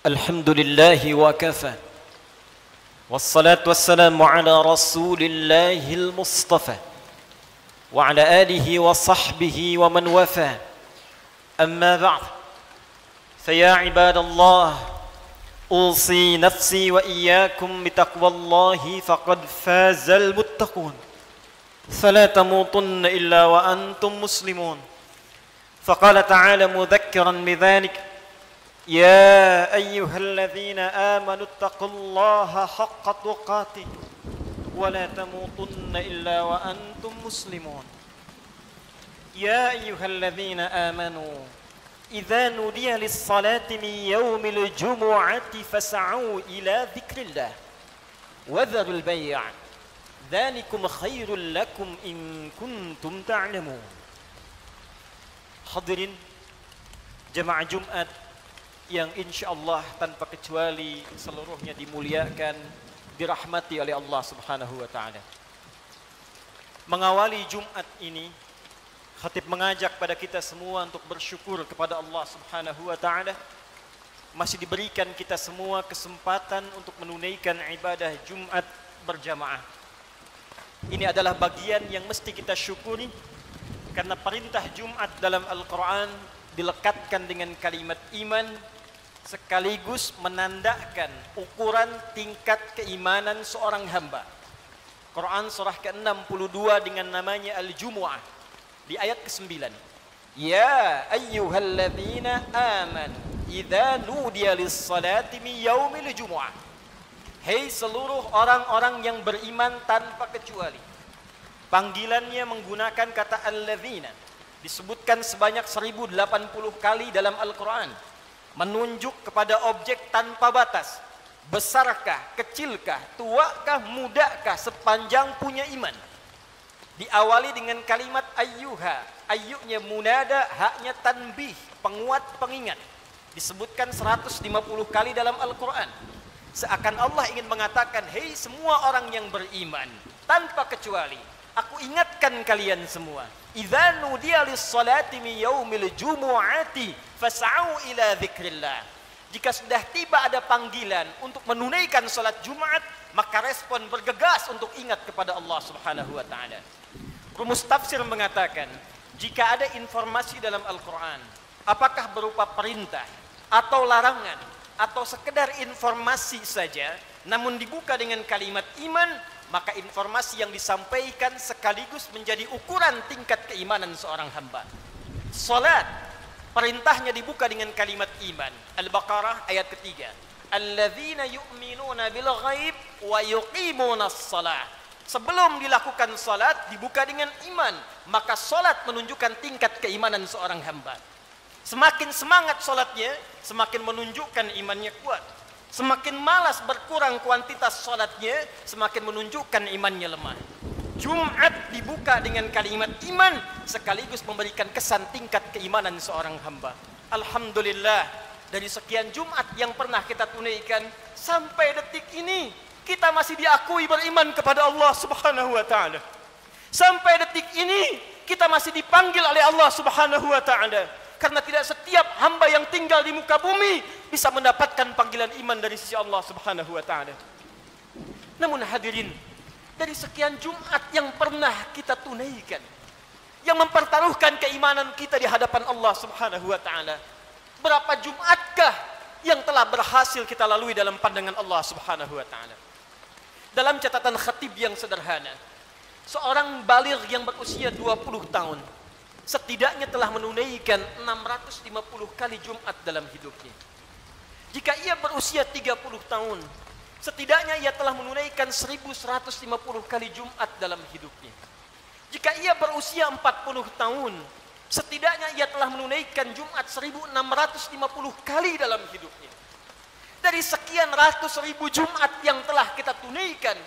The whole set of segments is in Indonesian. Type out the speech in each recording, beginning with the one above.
الحمد لله وكفى والصلاة والسلام على رسول الله المصطفى وعلى آله وصحبه ومن وفى أما بعد فيا عباد الله أوصي نفسي وإياكم بتقوى الله فقد فاز المتقون فلا تموتن إلا وأنتم مسلمون فقال تعالى مذكرا بذلك يا أيها الذين آمنوا اتقوا الله حق تقاته ولا تموتن إلا وأنتم مسلمون يا أيها الذين آمنوا إذا نودي للصلاة من يوم الجمعة فاسعوا إلى ذكر الله وذروا البيع ذلكم خير لكم إن كنتم تعلمون. Hadirin jemaah Jumat yang insyaallah tanpa kecuali seluruhnya dimuliakan, dirahmati oleh Allah Subhanahu wa taala. Mengawali Jumat ini, khatib mengajak pada kita semua untuk bersyukur kepada Allah Subhanahu wa taala masih diberikan kita semua kesempatan untuk menunaikan ibadah Jumat berjamaah. Ini adalah bagian yang mesti kita syukuri karena perintah Jumat dalam Al-Quran dilekatkan dengan kalimat iman sekaligus menandakan ukuran tingkat keimanan seorang hamba. Quran surah ke-62 dengan namanya Al-Jumu'ah di ayat ke-9. Ya ayyuhalladzina amanu idza nudiya lis-salati min yaumil jumu'ah. Hei seluruh orang-orang yang beriman tanpa kecuali. Panggilannya menggunakan kata alladzina. Disebutkan sebanyak 1080 kali dalam Al-Quran. Menunjuk kepada objek tanpa batas. Besarkah, kecilkah, tuakah, mudakah, sepanjang punya iman. Diawali dengan kalimat ayyuha. Ayyunya munada, haknya tanbih, penguat pengingat. Disebutkan 150 kali dalam Al-Quran. Seakan Allah ingin mengatakan, hei semua orang yang beriman, tanpa kecuali, aku ingatkan kalian semua. Idza nudiya lis-salati min yaumil jumu'ati fas'au ila dzikrillah. Jika sudah tiba ada panggilan untuk menunaikan salat Jumat, maka respon bergegas untuk ingat kepada Allah Subhanahu wa taala. Rumus tafsir mengatakan, jika ada informasi dalam Al-Qur'an, apakah berupa perintah atau larangan atau sekedar informasi saja, namun dibuka dengan kalimat iman, maka informasi yang disampaikan sekaligus menjadi ukuran tingkat keimanan seorang hamba. Salat, perintahnya dibuka dengan kalimat iman. Al-Baqarah ayat ketiga. Alladzina yu'minuna bil ghaib wa yuqimuna as-salah. Sebelum dilakukan salat dibuka dengan iman, maka salat menunjukkan tingkat keimanan seorang hamba. Semakin semangat salatnya, semakin menunjukkan imannya kuat. Semakin malas berkurang kuantitas salatnya, semakin menunjukkan imannya lemah. Jumat dibuka dengan kalimat iman, sekaligus memberikan kesan tingkat keimanan seorang hamba. Alhamdulillah, dari sekian Jumat yang pernah kita tunaikan, sampai detik ini, kita masih diakui beriman kepada Allah Subhanahu wa ta'ala. Sampai detik ini, kita masih dipanggil oleh Allah Subhanahu wa ta'ala. Karena tidak setiap hamba yang tinggal di muka bumi bisa mendapatkan panggilan iman dari sisi Allah Subhanahu wa taala. Namun hadirin, dari sekian Jumat yang pernah kita tunaikan, yang mempertaruhkan keimanan kita di hadapan Allah Subhanahu wa taala, berapa Jumatkah yang telah berhasil kita lalui dalam pandangan Allah Subhanahu wa taala? Dalam catatan khatib yang sederhana, seorang baligh yang berusia 20 tahun setidaknya telah menunaikan 650 kali Jumat dalam hidupnya. Jika ia berusia 30 tahun, setidaknya ia telah menunaikan 1150 kali Jumat dalam hidupnya. Jika ia berusia 40 tahun, setidaknya ia telah menunaikan Jumat 1650 kali dalam hidupnya. Dari sekian ratus ribu Jumat yang telah kita tunaikan,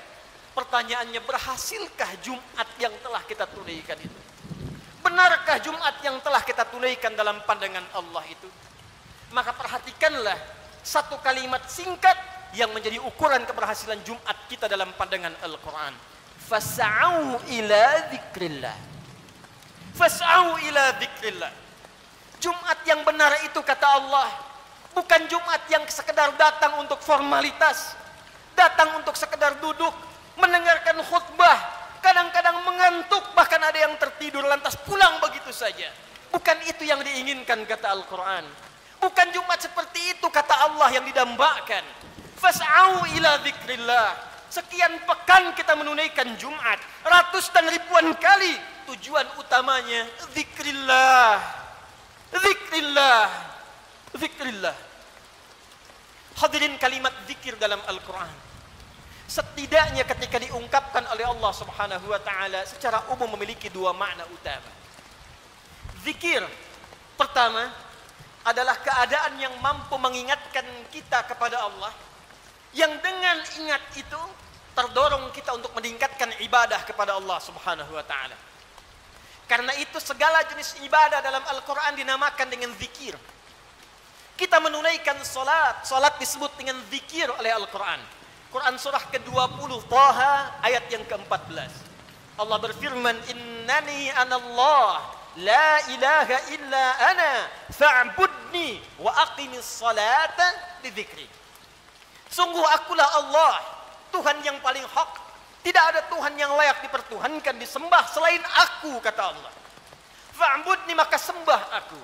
pertanyaannya, berhasilkah Jumat yang telah kita tunaikan itu? Benarkah Jumat yang telah kita tunaikan dalam pandangan Allah itu? Maka perhatikanlah satu kalimat singkat yang menjadi ukuran keberhasilan Jumat kita dalam pandangan Al-Quran. Fas'au ila dzikrillah. Fas'au ila dzikrillah. Jumat yang benar itu kata Allah Bukan Jumat yang sekedar datang untuk formalitas, datang untuk sekedar duduk, mendengarkan khutbah, kadang-kadang mengantuk, bahkan ada yang tertidur lantas pulang begitu saja. Bukan itu yang diinginkan kata Al-Quran. Bukan Jumat seperti itu kata Allah yang didambakan. Fas'au ila dzikrillah. Sekian pekan kita menunaikan Jumat, ratus dan ribuan kali. Tujuan utamanya zikrillah, zikrillah, zikrillah. Hadirin, kalimat zikir dalam Al-Quran setidaknya ketika diungkapkan oleh Allah Subhanahu wa ta'ala secara umum memiliki dua makna utama. Zikir pertama adalah keadaan yang mampu mengingatkan kita kepada Allah, yang dengan ingat itu terdorong kita untuk meningkatkan ibadah kepada Allah Subhanahu wa ta'ala. Karena itu segala jenis ibadah dalam Al-Quran dinamakan dengan zikir. Kita menunaikan salat, salat disebut dengan zikir oleh Al-Quran. Quran surah ke-20 Taha ayat yang ke-14. Allah berfirman, innani anallah la ilaha illa ana fa'budni wa aqimis salata li dzikri. Sungguh akulah Allah, Tuhan yang paling hak. Tidak ada Tuhan yang layak dipertuhankan, disembah selain aku, kata Allah. Fa'budni, maka sembah aku.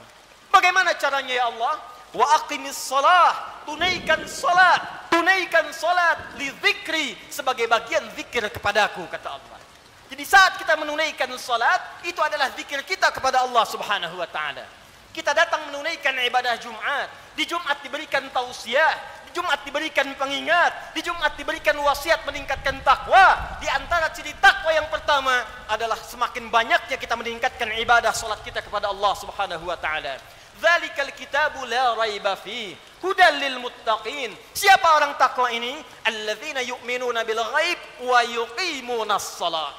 Bagaimana caranya ya Allah? Wa aqimis salah, tunaikan salat, tunaikan salat li dzikri, sebagai bagian zikir kepadaku, kata Allah. Jadi saat kita menunaikan salat, itu adalah zikir kita kepada Allah Subhanahu wa ta'ala. Kita datang menunaikan ibadah Jumat. Di Jumat diberikan tausiah, di Jumat diberikan pengingat, di Jumat diberikan wasiat meningkatkan takwa. Di antara ciri takwa yang pertama adalah semakin banyaknya kita meningkatkan ibadah salat kita kepada Allah Subhanahu wa ta'ala. Dzalikal kitabu la raiba fi hudal lil muttaqin. Siapa orang takwa ini? Alladzina yu'minuna bil ghaib wa yuqimunas shalah.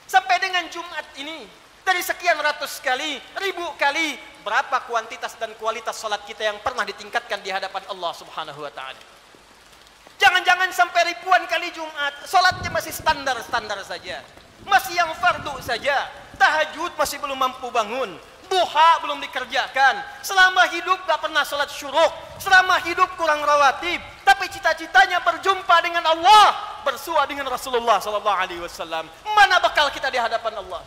Sampai dengan Jumat ini, dari sekian ratus kali, ribu kali, berapa kuantitas dan kualitas salat kita yang pernah ditingkatkan di hadapan Allah Subhanahu wa ta'ala? Jangan-jangan sampai ribuan kali Jumat, salatnya masih standar-standar saja, masih yang fardu saja, tahajud masih belum mampu bangun, duha belum dikerjakan, selama hidup gak pernah salat syuruk, selama hidup kurang rawatib, tapi cita-citanya berjumpa dengan Allah, bersua dengan Rasulullah SAW. Mana bakal kita di hadapan Allah?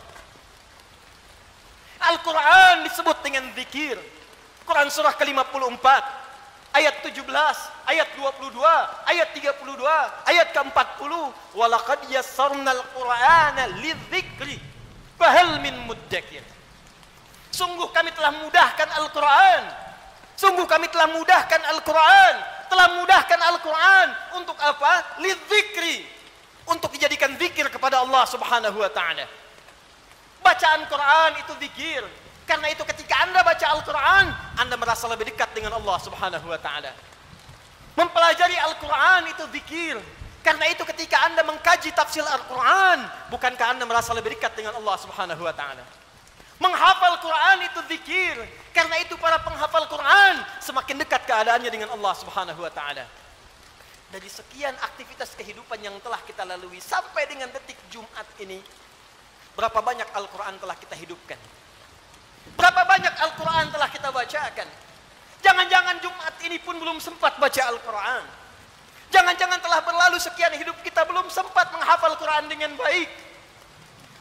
Al-Quran disebut dengan zikir. Quran surah ke-54 ayat 17, ayat 22, ayat 32, ayat ke-40. Walaqad yassarnal Qur'ana lidzikri fahal min muddakir. Sungguh kami telah mudahkan Al-Quran. Sungguh kami telah mudahkan Al-Quran. Telah mudahkan Al-Quran untuk apa? Lidzikri, untuk dijadikan zikir kepada Allah Subhanahu wa ta'ala. Bacaan Quran itu zikir. Karena itu ketika Anda baca Al-Quran, Anda merasa lebih dekat dengan Allah Subhanahu wa ta'ala. Mempelajari Al-Quran itu zikir. Karena itu ketika Anda mengkaji tafsir Al-Quran, bukankah Anda merasa lebih dekat dengan Allah Subhanahu wa ta'ala? Menghafal Quran itu zikir. Karena itu para penghafal Quran semakin dekat keadaannya dengan Allah Subhanahu wa ta'ala. Dari sekian aktivitas kehidupan yang telah kita lalui sampai dengan detik Jumat ini, berapa banyak Al-Quran telah kita hidupkan? Berapa banyak Al-Quran telah kita bacakan? Jangan-jangan Jumat ini pun belum sempat baca Al-Quran. Jangan-jangan telah berlalu sekian hidup kita belum sempat menghafal Quran dengan baik.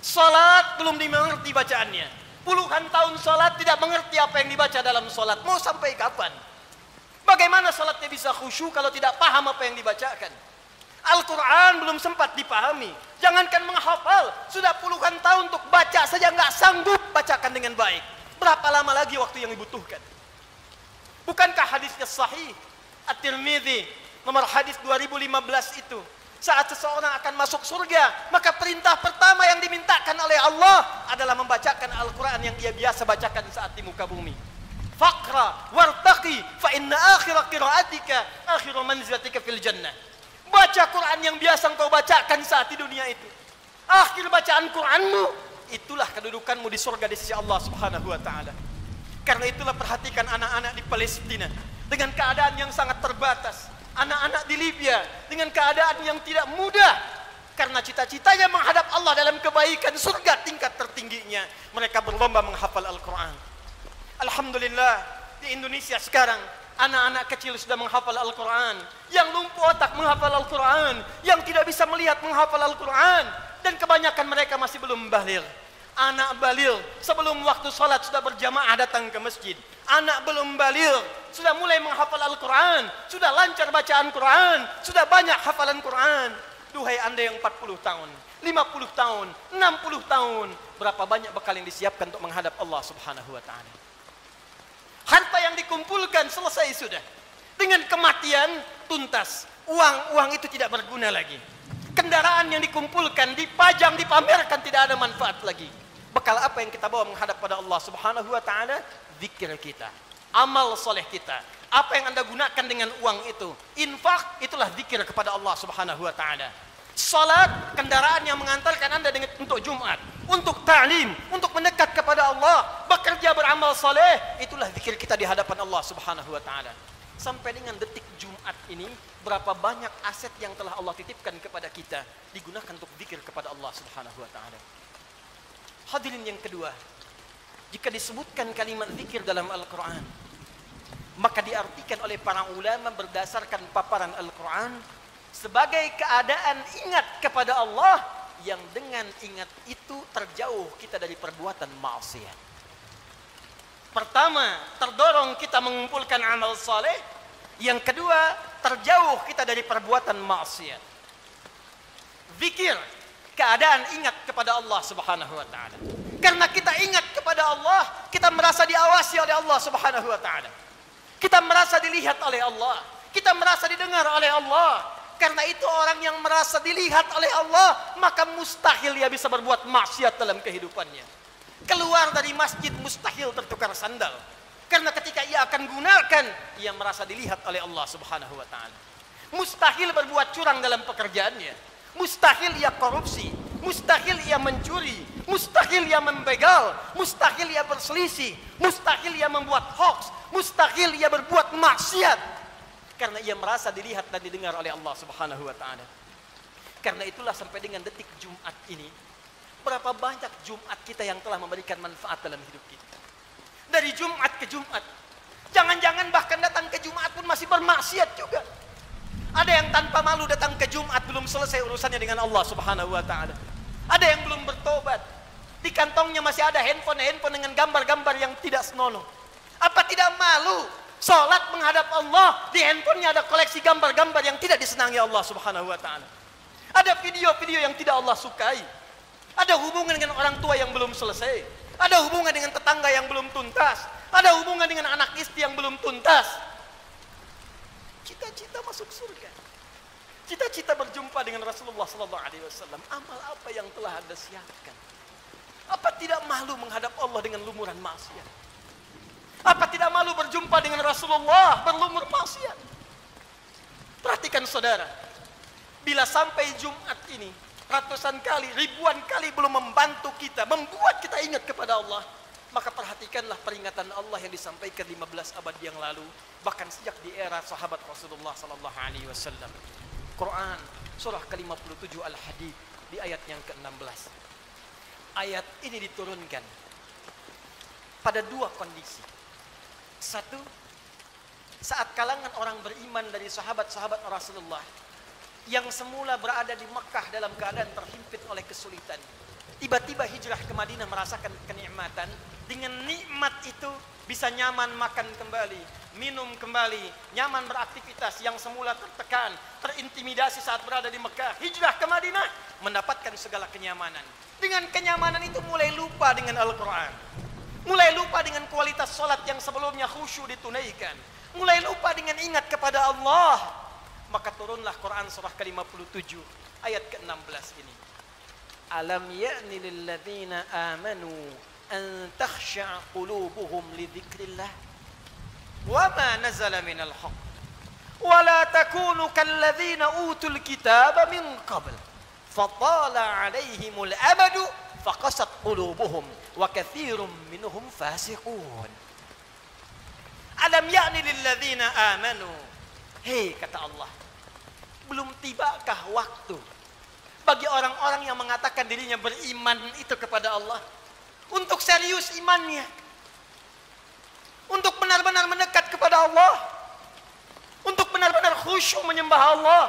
Salat belum dimengerti bacaannya. Puluhan tahun salat tidak mengerti apa yang dibaca dalam salat. Mau sampai kapan? Bagaimana salatnya bisa khusyuk kalau tidak paham apa yang dibacakan? Al-Quran belum sempat dipahami. Jangankan menghafal, sudah puluhan tahun untuk baca saja nggak sanggup bacakan dengan baik. Berapa lama lagi waktu yang dibutuhkan? Bukankah hadisnya sahih? At-Tirmidzi nomor hadis 2015 itu. Saat seseorang akan masuk surga, maka perintah pertama yang dimintakan oleh Allah adalah membacakan Al-Quran yang ia biasa bacakan saat di muka bumi. Faqra wartaqi fa inna akhira qiraatika akhiru manzilatika fil jannah. Baca Quran yang biasa engkau bacakan saat di dunia itu. Akhir bacaan Quranmu, itulah kedudukanmu di surga di sisi Allah Subhanahu wa ta'ala. Karena itulah perhatikan anak-anak di Palestina dengan keadaan yang sangat terbatas. Anak-anak di Libya dengan keadaan yang tidak mudah. Karena cita-citanya menghadap Allah dalam kebaikan, surga tingkat tertingginya. Mereka berlomba menghafal Al-Quran. Alhamdulillah, di Indonesia sekarang Anak-anak kecil sudah menghafal Al-Quran, yang lumpuh otak menghafal Al-Quran, yang tidak bisa melihat menghafal Al-Quran, dan kebanyakan mereka masih belum baligh. Anak baligh sebelum waktu salat sudah berjamaah datang ke masjid. Anak belum baligh sudah mulai menghafal Al-Quran, sudah lancar bacaan Quran, sudah banyak hafalan Quran. Duhai Anda yang 40 tahun, 50 tahun, 60 tahun, berapa banyak bekal yang disiapkan untuk menghadap Allah Subhanahu wa taala? Harta yang dikumpulkan selesai sudah. Dengan kematian tuntas. Uang itu tidak berguna lagi. Kendaraan yang dikumpulkan, dipajang, dipamerkan, tidak ada manfaat lagi. Bekal apa yang kita bawa menghadap pada Allah Subhanahu wa taala? Zikir kita, amal soleh kita. Apa yang Anda gunakan dengan uang itu? Infak, itulah zikir kepada Allah Subhanahu wa taala. Salat, kendaraan yang mengantarkan Anda untuk Jumat, untuk ta'lim, untuk mendekat kepada Allah, bekerja beramal soleh, itulah zikir kita di hadapan Allah Subhanahu wa taala. Sampai dengan detik Jumat ini, berapa banyak aset yang telah Allah titipkan kepada kita digunakan untuk zikir kepada Allah Subhanahu wa taala. Hadirin yang kedua, jika disebutkan kalimat zikir dalam Al-Quran, maka diartikan oleh para ulama berdasarkan paparan Al-Quran sebagai keadaan ingat kepada Allah yang dengan ingat itu terjauh kita dari perbuatan maksiat. Pertama, terdorong kita mengumpulkan amal saleh. Yang kedua, terjauh kita dari perbuatan maksiat. Zikir, keadaan ingat kepada Allah Subhanahu wa taala. Karena kita ingat kepada Allah, kita merasa diawasi oleh Allah Subhanahu wa taala. Kita merasa dilihat oleh Allah, kita merasa didengar oleh Allah. Karena itu orang yang merasa dilihat oleh Allah, maka mustahil ia bisa berbuat maksiat dalam kehidupannya. Keluar dari masjid mustahil tertukar sandal. Karena ketika ia akan gunakan, ia merasa dilihat oleh Allah Subhanahu wa taala. Mustahil berbuat curang dalam pekerjaannya. Mustahil ia korupsi, mustahil ia mencuri, mustahil ia membegal, mustahil ia berselisih, mustahil ia membuat hoax, mustahil ia berbuat maksiat. Karena ia merasa dilihat dan didengar oleh Allah Subhanahu wa taala. Karena itulah sampai dengan detik Jumat ini, berapa banyak Jumat kita yang telah memberikan manfaat dalam hidup kita. Dari Jumat ke Jumat. Jangan-jangan bahkan datang ke Jumat pun masih bermaksiat juga. Ada yang tanpa malu datang ke Jumat belum selesai urusannya dengan Allah Subhanahu wa taala. Ada yang belum bertobat. Di kantongnya masih ada handphone dengan gambar-gambar yang tidak senonoh. Apa tidak malu? Salat menghadap Allah, di handphonenya ada koleksi gambar-gambar yang tidak disenangi Allah Subhanahu wa taala. Ada video-video yang tidak Allah sukai. Ada hubungan dengan orang tua yang belum selesai. Ada hubungan dengan tetangga yang belum tuntas. Ada hubungan dengan anak istri yang belum tuntas. Cita-cita masuk surga. Cita-cita berjumpa dengan Rasulullah sallallahu alaihi wasallam. Amal apa yang telah Anda siapkan? Apa tidak malu menghadap Allah dengan lumuran maksiat? Apa tidak malu berjumpa dengan Rasulullah berlumur maksiat? Perhatikan saudara, bila sampai Jumat ini ratusan kali, ribuan kali belum membantu kita, membuat kita ingat kepada Allah, maka perhatikanlah peringatan Allah yang disampaikan 15 abad yang lalu, bahkan sejak di era sahabat Rasulullah sallallahu alaihi wasallam. Quran surah ke-57 Al-Hadid di ayat yang ke-16. Ayat ini diturunkan pada dua kondisi. Satu, saat kalangan orang beriman dari sahabat-sahabat Rasulullah yang semula berada di Mekah dalam keadaan terhimpit oleh kesulitan, tiba-tiba hijrah ke Madinah merasakan kenikmatan. Dengan nikmat itu bisa nyaman makan kembali, minum kembali, nyaman beraktivitas. Yang semula tertekan, terintimidasi saat berada di Mekah, hijrah ke Madinah mendapatkan segala kenyamanan. Dengan kenyamanan itu mulai lupa dengan Al-Quran, mulai lupa dengan kualitas salat yang sebelumnya khusyuk ditunaikan, mulai lupa dengan ingat kepada Allah. Maka turunlah Quran surah ke-57 ayat ke-16 ini. Alam ya'ni lilladzina amanu an takhsha'a qulubuhum li dzikrillah wa ma nazala minal haqq wa la takunu kalladzina utul kitaba min qabl fatala 'alaihimul amadu faqasat qulubuhum wa katsirun minhum fasiqun. Alam ya'ni lilladzina amanu. Hei, kata Allah, belum tibakah waktu bagi orang-orang yang mengatakan dirinya beriman itu kepada Allah untuk serius imannya, untuk benar-benar mendekat kepada Allah, Untuk benar-benar khusyuk menyembah Allah.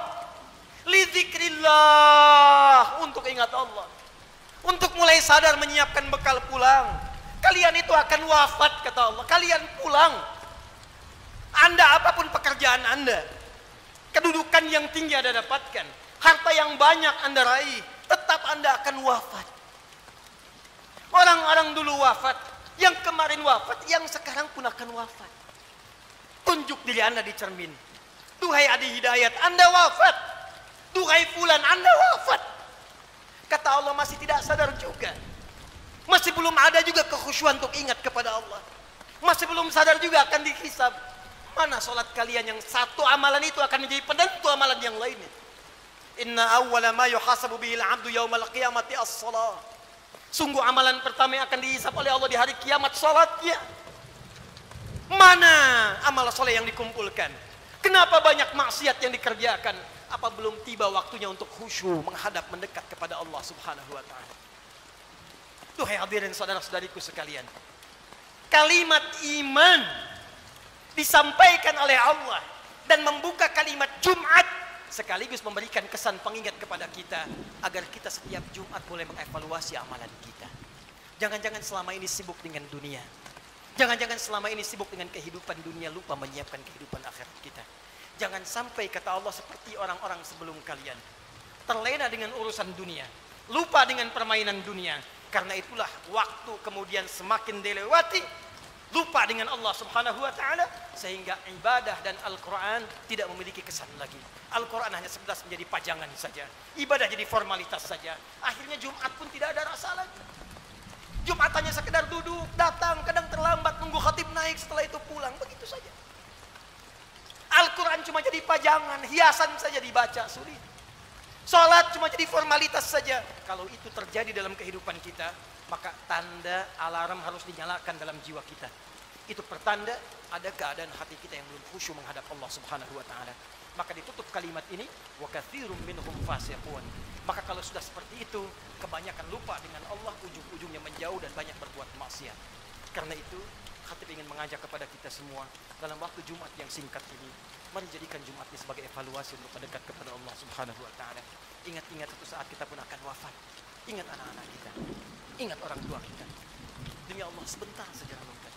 Lidzikrillah, untuk ingat Allah. Untuk mulai sadar menyiapkan bekal pulang. Kalian itu akan wafat kata Allah. Kalian pulang. Anda apapun pekerjaan Anda, kedudukan yang tinggi Anda dapatkan, harta yang banyak Anda raih, tetap Anda akan wafat. Orang-orang dulu wafat, yang kemarin wafat, yang sekarang pun akan wafat. Tunjuk diri Anda di cermin. Duhai Adi Hidayat, Anda wafat. Duhai Fulan, Anda wafat. Kata Allah, masih tidak sadar juga. Masih belum ada juga kekhusyuan untuk ingat kepada Allah. Masih belum sadar juga akan dihisab. Mana sholat kalian yang satu amalan itu akan menjadi penentu amalan yang lainnya. Inna awwala ma yuhasabu bihil abdu yaumal qiyamati as-salah. Sungguh amalan pertama yang akan dihisab oleh Allah di hari kiamat, sholatnya. Mana amal soleh yang dikumpulkan? Kenapa banyak maksiat yang dikerjakan? Apa belum tiba waktunya untuk khusyuk menghadap mendekat kepada Allah Subhanahu wa taala? Duhai hadirin saudara-saudariku sekalian, kalimat iman disampaikan oleh Allah dan membuka kalimat Jumat sekaligus memberikan kesan pengingat kepada kita agar kita setiap Jumat boleh mengevaluasi amalan kita. Jangan-jangan selama ini sibuk dengan dunia. Jangan-jangan selama ini sibuk dengan kehidupan dunia, lupa menyiapkan kehidupan akhirat kita. Jangan sampai kata Allah seperti orang-orang sebelum kalian, terlena dengan urusan dunia, lupa dengan permainan dunia. Karena itulah waktu kemudian semakin dilewati, lupa dengan Allah Subhanahu wa taala, sehingga ibadah dan Al-Qur'an tidak memiliki kesan lagi. Al-Qur'an hanya sekedar menjadi pajangan saja, ibadah jadi formalitas saja. Akhirnya Jumat pun tidak ada rasa lagi. Jumat hanya sekedar duduk, datang, kadang terlambat, nunggu khatib naik, setelah itu pulang, begitu saja. Al-Quran cuma jadi pajangan, hiasan saja dibaca, sulit. Salat cuma jadi formalitas saja. Kalau itu terjadi dalam kehidupan kita, maka tanda alarm harus dinyalakan dalam jiwa kita. Itu pertanda ada keadaan hati kita yang belum khusyuk menghadap Allah Subhanahu wa taala. Maka ditutup kalimat ini, wa katsirum minhum fasiqun. Maka kalau sudah seperti itu, kebanyakan lupa dengan Allah, ujung-ujungnya menjauh dan banyak berbuat maksiat. Karena itu, khatib ingin mengajak kepada kita semua dalam waktu Jumat yang singkat ini, mari jadikan Jumat ini sebagai evaluasi untuk mendekat kepada Allah Subhanahu wa taala. Ingat-ingat suatu saat kita pun akan wafat. Ingat anak-anak kita. Ingat orang tua kita. Demi Allah, sebentar saja renungkan.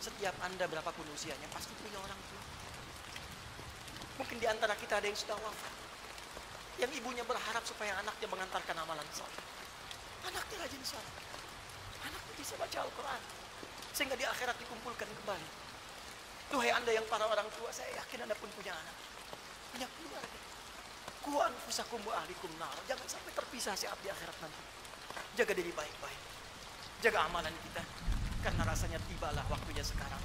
Setiap Anda berapapun usianya pasti punya orang tua. Mungkin di antara kita ada yang sudah wafat, yang ibunya berharap supaya anaknya mengantarkan amalan saleh. Anaknya rajin salat, anaknya bisa baca Al-Quran, sehingga di akhirat dikumpulkan kembali. Duhai Anda yang para orang tua, saya yakin Anda pun punya anak, punya keluarga. Qu anfusakum wa ahlikum nar. Jangan sampai terpisah saat di akhirat nanti. Jaga diri baik-baik, jaga amalan kita, karena rasanya tibalah waktunya sekarang.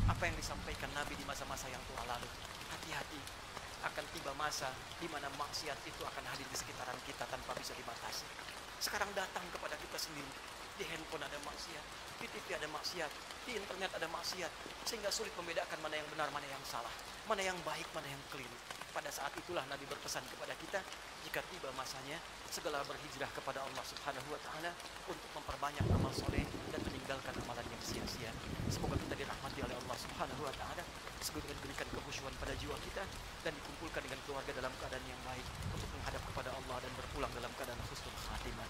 Apa yang disampaikan Nabi di masa-masa yang tua lalu, hati-hati, akan tiba masa di mana maksiat itu akan hadir di sekitaran kita tanpa bisa dibatasi. Sekarang datang kepada kita sendiri. Di handphone ada maksiat, di TV ada maksiat, di internet ada maksiat, sehingga sulit membedakan mana yang benar, mana yang salah, mana yang baik, mana yang keliru. Pada saat itulah Nabi berpesan kepada kita, jika tiba masanya, segala berhijrah kepada Allah Subhanahu wa taala untuk memperbanyak amal soleh dan meninggalkan amalan yang sia-sia. Semoga kita dirahmati oleh Allah Subhanahu wa taala, semoga diberikan kekhusyuan pada jiwa kita dan dikumpulkan dengan keluarga dalam keadaan yang baik untuk menghadap kepada Allah dan berpulang dalam keadaan husnul khatimah.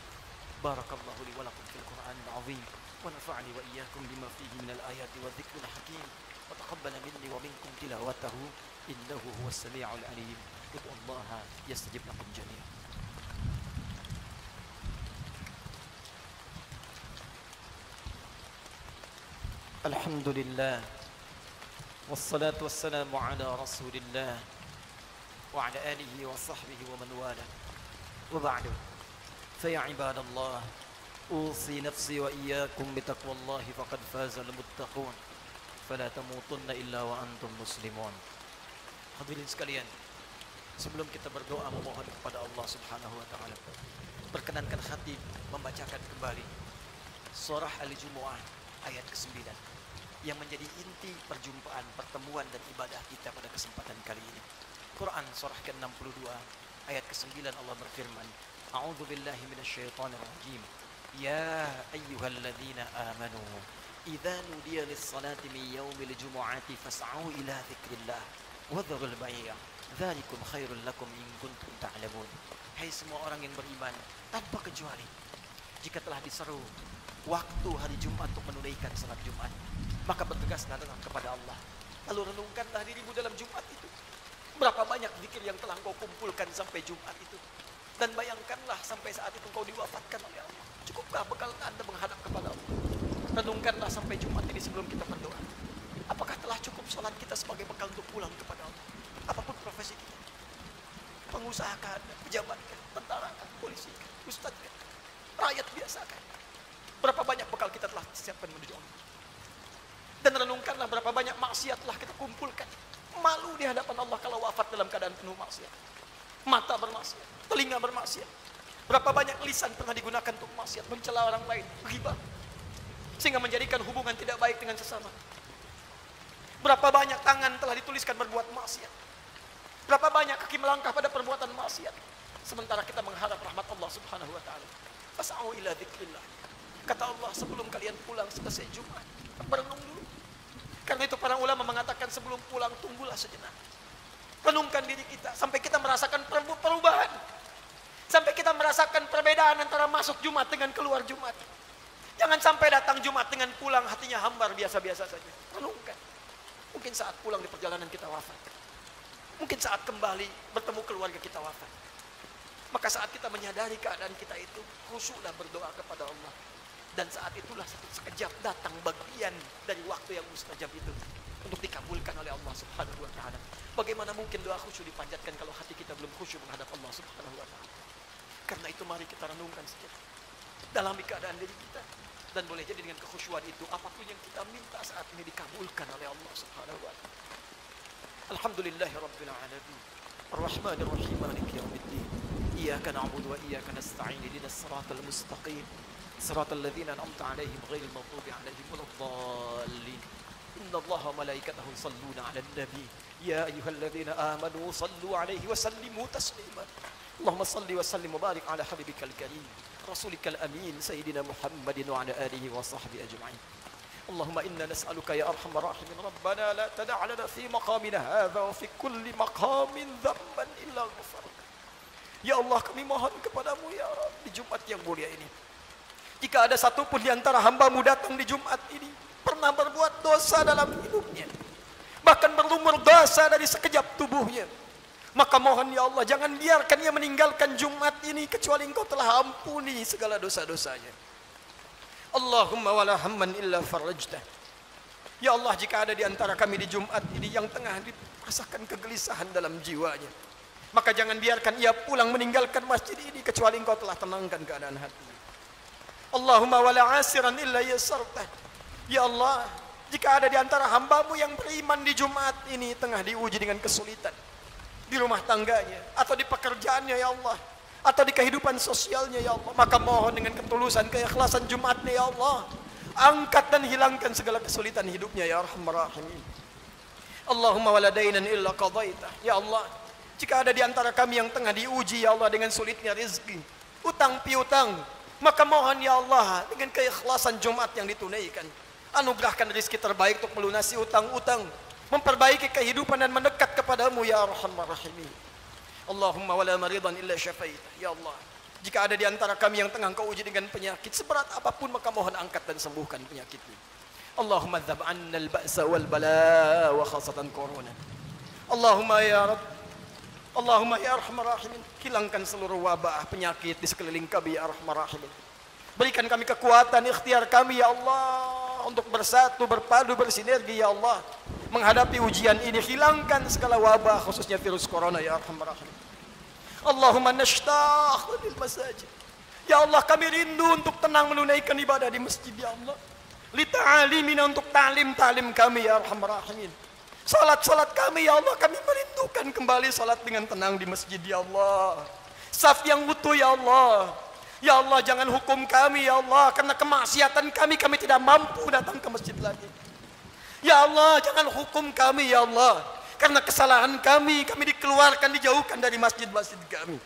Barakallahu li wa lakum fil Qur'anil 'azim wa nafa'ani wa iyyakum bima fihi minal ayati wa dzikril hakim wa taqabbala minni wa minkum tilawatahu innahu huwas sami'ul 'alim. Ud'ullaha yastajib lakum jami'an. Alhamdulillah wassalatu wassalamu ala Rasulillah wa ala alihi wa sahbihi wa man wala. Wa ba'du. فيا عباد الله أوصي نفسي وإياكم بتقوى الله فقد فاز المتقون فلا تموتن إلا وأنتم مسلمون. Hadirin sekalian, sebelum kita berdoa memohon kepada Allah Subhanahu wa taala, perkenankan khatib membacakan kembali surah Al-Jumu'ah ayat ke-9 yang menjadi inti perjumpaan, pertemuan dan ibadah kita pada kesempatan kali ini. Quran surah ke-62 ayat ke-9 Allah berfirman, A'udzu billahi minasyaitonir rajim. Ya ayyuhalladzina amanu idza nudiya lis-salati min yaumil jumu'ati fas'au ila dzikrillah wa dharul bai'. Dzalikum khairul lakum in kuntum ta'lamun. Hai semua orang yang beriman, tanpa kecuali, jika telah diseru waktu hari Jumat untuk menunaikan salat Jumat, maka bergegaslah kepada Allah. Lalu renungkanlah dirimu dalam Jumat itu. Berapa banyak zikir yang telah engkau kumpulkan sampai Jumat itu. Dan bayangkanlah sampai saat itu engkau diwafatkan oleh Allah. Cukupkah bekal Anda menghadap kepada Allah? Renungkanlah sampai Jumat ini sebelum kita berdoa. Apakah telah cukup sholat kita sebagai bekal untuk pulang kepada Allah? Apapun profesi kita. Pengusaha kah, pejabat kah, tentara kah, polisi kah, ustadz kah, rakyat biasa kah? Berapa banyak bekal kita telah siapkan menuju Allah? Dan renungkanlah berapa banyak maksiat telah kita kumpulkan. Malu di hadapan Allah kalau wafat dalam keadaan penuh maksiat. Mata bermaksiat, telinga bermaksiat. Berapa banyak lisan pernah digunakan untuk maksiat, mencela orang lain, ghibah, sehingga menjadikan hubungan tidak baik dengan sesama. Berapa banyak tangan telah dituliskan berbuat maksiat. Berapa banyak kaki melangkah pada perbuatan maksiat. Sementara kita mengharap rahmat Allah subhanahu wa ta'ala. Fas'au ila dzikrillah. Kata Allah, sebelum kalian pulang selesai Jumat, berenung dulu. Karena itu para ulama mengatakan sebelum pulang tunggulah sejenak. Renungkan diri kita sampai kita merasakan perubahan. Sampai kita merasakan perbedaan antara masuk Jumat dengan keluar Jumat. Jangan sampai datang Jumat dengan pulang hatinya hambar biasa-biasa saja. Renungkan. Mungkin saat pulang di perjalanan kita wafat. Mungkin saat kembali bertemu keluarga kita wafat. Maka saat kita menyadari keadaan kita itu, khusyuklah berdoa kepada Allah. Dan saat itulah sekejap datang bagian dari waktu yang mustajab itu untuk dikabulkan oleh Allah subhanahu wa ta'ala. Bagaimana mungkin doa khusyuk dipanjatkan kalau hati kita belum khusyuk menghadap Allah subhanahu wa ta'ala? Karena itu mari kita renungkan sejenak. Dalami keadaan diri kita. Dan boleh jadi dengan kekhusyuan itu, apapun yang kita minta saat ini dikabulkan oleh Allah subhanahu wa ta'ala. Alhamdulillahi Rabbil Alamin. Ar-Rahmanir Rahim. Maliki yaumiddin. Iyyaka na'budu wa iyyaka nasta'in. Ihdinas siratal mustaqim. Siratal ladzina an'amta 'alaihim ghairil maghdubi 'alaihim waladdallin. Innallaha wa malaikatahu yusalluna 'alan nabi. Ya ayyuhalladzina amanu sallu 'alaihi wa sallimu taslima. Allahumma salli wa sallim wa barik 'ala habibikal karim, rasulikal amin, sayyidina Muhammadin wa 'ala alihi wa sahbihi ajma'in. اللهم إنا نسألك يا أرحم الراحمين ربنا لا تدع لنا في مقامنا هذا وفي كل مقام ذنبا إلا غفرته. Ya Allah, kami mohon kepadamu ya Rabb di Jumat yang mulia ini. Jika ada satupun di antara hamba-Mu datang di Jumat ini pernah berbuat dosa dalam hidupnya, bahkan berlumur dosa dari sekejap tubuhnya, maka mohon ya Allah, jangan biarkan ia meninggalkan Jumat ini kecuali Engkau telah ampuni segala dosa-dosanya. Allahumma wala hamman illa farajtah. Ya Allah, jika ada di antara kami di Jumat ini yang tengah dirasakan kegelisahan dalam jiwanya, maka jangan biarkan ia pulang meninggalkan masjid ini kecuali Engkau telah tenangkan keadaan hatinya. Allahumma wala asiran illa yasartah. Ya Allah, jika ada di antara hamba-Mu yang beriman di Jumat ini tengah diuji dengan kesulitan di rumah tangganya atau di pekerjaannya ya Allah, atau di kehidupan sosialnya ya Allah, maka mohon dengan ketulusan, keikhlasan Jumatnya ya Allah, angkat dan hilangkan segala kesulitan hidupnya ya Arhamar Rahimin. Allahumma wala dainan illa qadaitah. Ya Allah, jika ada di antara kami yang tengah diuji ya Allah dengan sulitnya rezeki, utang piutang, maka mohon ya Allah dengan keikhlasan Jumat yang ditunaikan, anugerahkan rezeki terbaik untuk melunasi utang-utang, memperbaiki kehidupan dan mendekat kepadamu ya Arhamar Rahimin. Allahumma wala maridan illa syafaitah. Ya Allah, jika ada di antara kami yang tengah Engkau uji dengan penyakit seberat apapun, maka mohon angkat dan sembuhkan penyakitnya. Allahumma dzab 'anna al-ba'sa wal bala wa khasatan corona. Allahumma ya Rabb, Allahumma ya Arhamar Rahimin, hilangkan seluruh wabah penyakit di sekeliling kami ya Arhamar Rahimin. Berikan kami kekuatan ikhtiar kami ya Allah untuk bersatu, berpadu, bersinergi ya Allah menghadapi ujian ini. Hilangkan segala wabah khususnya virus corona ya Arhamar Rahimin. Allahumma nashtaq lil masajid. Ya Allah, kami rindu untuk tenang menunaikan ibadah di masjid ya Allah. Li ta'alimina, untuk ta'lim kami ya Arhamar Rahimin. Salat kami ya Allah, kami merindukan kembali salat dengan tenang di masjid ya Allah. Saf yang utuh ya Allah. Ya Allah, jangan hukum kami ya Allah, karena kemaksiatan kami tidak mampu datang ke masjid lagi. Ya Allah, jangan hukum kami ya Allah, karena kesalahan kami dikeluarkan, dijauhkan dari masjid-masjid kami,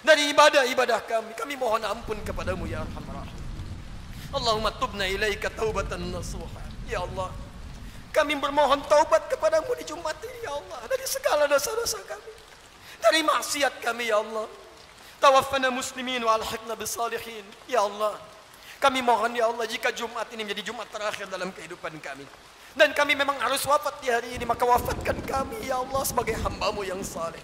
dari ibadah-ibadah kami. Kami mohon ampun kepadamu ya Arhamar Rahim. Allahumma tubna ilaika taubatan nasuha. Ya Allah, Kami bermohon taubat kepadamu di Jumat ini ya Allah, dari segala dosa-dosa kami, dari maksiat kami ya Allah. Tawaffana muslimin wa alhiqna bisalihin. Ya Allah, kami mohon ya Allah, jika Jumat ini menjadi Jumat terakhir dalam kehidupan kami, dan kami memang harus wafat di hari ini, maka wafatkan kami ya Allah sebagai hamba-Mu yang saleh.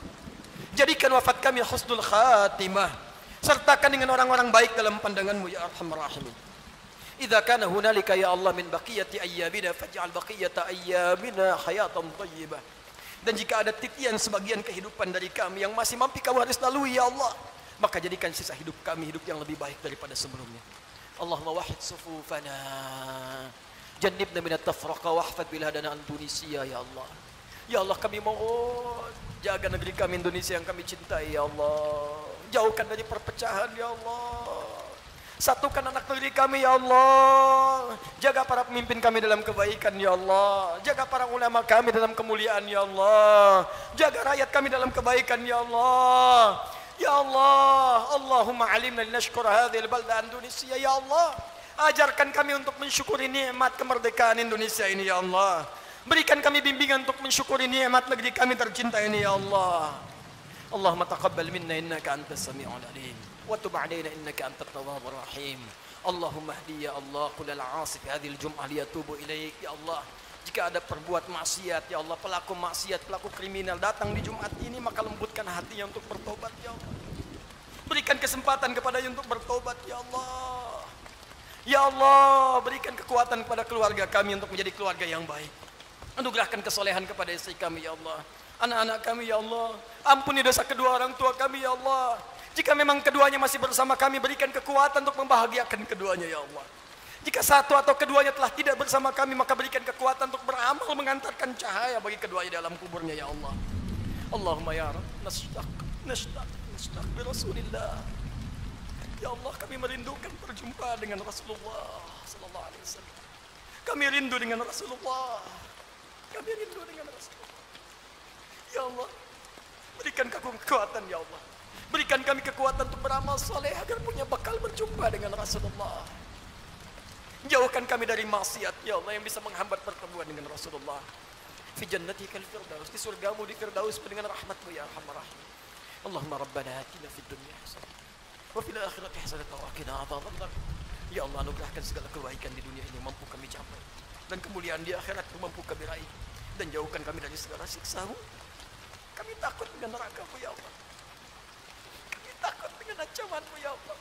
Jadikan wafat kami husnul khatimah, sertakan dengan orang-orang baik dalam pandangan-Mu ya Arhamar Rahimin. Idza kana hunalika ya Allah min baqiyati ayyamina faj'al baqiyata ayyamina hayatan thayyibah. Dan jika ada titian sebagian kehidupan dari kami yang masih mampu Kau harus lalui ya Allah, maka jadikan sisa hidup kami hidup yang lebih baik daripada sebelumnya. Allahumma wahid sufufana, jannibna minat tafraqa wahfad biladana Indonesia ya Allah. Ya Allah, kami mohon jaga negeri kami Indonesia yang kami cintai ya Allah. Jauhkan dari perpecahan ya Allah. Satukan anak negeri kami ya Allah. Jaga para pemimpin kami dalam kebaikan ya Allah. Jaga para ulama kami dalam kemuliaan ya Allah. Jaga rakyat kami dalam kebaikan ya Allah. Ya Allah, Allahumma alimna linashkur hadhil balda Indonesia ya Allah. Ajarkan kami untuk mensyukuri nikmat kemerdekaan Indonesia ini ya Allah. Berikan kami bimbingan untuk mensyukuri nikmat negeri kami tercinta ini ya Allah. Allahumma taqabbal minna innaka antas sami'ul alim. Wa tub 'alaina innaka antat tawwabur rahim. Allahumma hdi ya Allah kullal 'asi fi hadhil jum'ah liyatubu ilaik ya Allah. Jika ada perbuat maksiat ya Allah, pelaku maksiat, pelaku kriminal datang di Jumat ini, maka lembutkan hatinya untuk bertobat ya Allah. Berikan kesempatan kepadanya untuk bertobat ya Allah. Ya Allah, berikan kekuatan kepada keluarga kami untuk menjadi keluarga yang baik. Anugerahkan kesolehan kepada istri kami ya Allah, anak-anak kami ya Allah. Ampuni dosa kedua orang tua kami ya Allah. Jika memang keduanya masih bersama kami, berikan kekuatan untuk membahagiakan keduanya ya Allah. Jika satu atau keduanya telah tidak bersama kami, maka berikan kekuatan untuk beramal mengantarkan cahaya bagi keduanya dalam kuburnya ya Allah. Allahumma ya Rabb, nashtaq bi Rasulillah. Ya Allah, kami merindukan berjumpa dengan Rasulullah sallallahu alaihi wasallam. Kami rindu dengan Rasulullah. Kami rindu dengan Rasulullah. Ya Allah, berikan kekuatan ya Allah. Berikan kami kekuatan untuk beramal soleh agar punya bekal berjumpa dengan Rasulullah. Jauhkan kami dari maksiat ya Allah yang bisa menghambat pertemuan dengan Rasulullah. Fi jannatikal firdaus, di surgamu di firdaus dengan rahmatmu ya Arhamar Rahim. Allahumma rabbana atina fid dunya hasanah wa fil akhirati hasanah wa qina adzabannar. Ya Allah, anugerahkan segala kebaikan di dunia ini mampu kami capai, dan kemuliaan di akhirat mampu kami raih, dan jauhkan kami dari segala siksa-Mu. Kami takut dengan neraka-Mu ya Allah. Kami takut dengan ancaman-Mu ya Allah.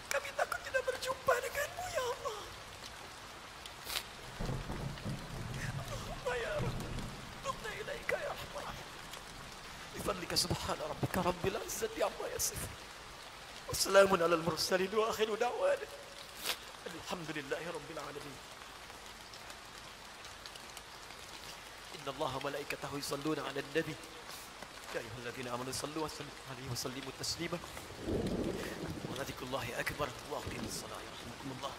Kami takut tidak berjumpa dengan-Mu ya Allah. Allahumma ya Rabb, tubna ilaika ya Rahman. Bifadlika subhana rabbika rabbil izzati amma yasifun. Wassalamun alal mursalin wa akhiru da'wana alhamdulillahi rabbil alamin. Inna Allaha wa malaikatahu yusalluna 'alan nabi. Ya ayyuhalladzina amanu sallu wa sallimu alaihi wa sallimu taslima. Wa dzikrullahi akbar. Wa aqimus salata yarhamukumullah.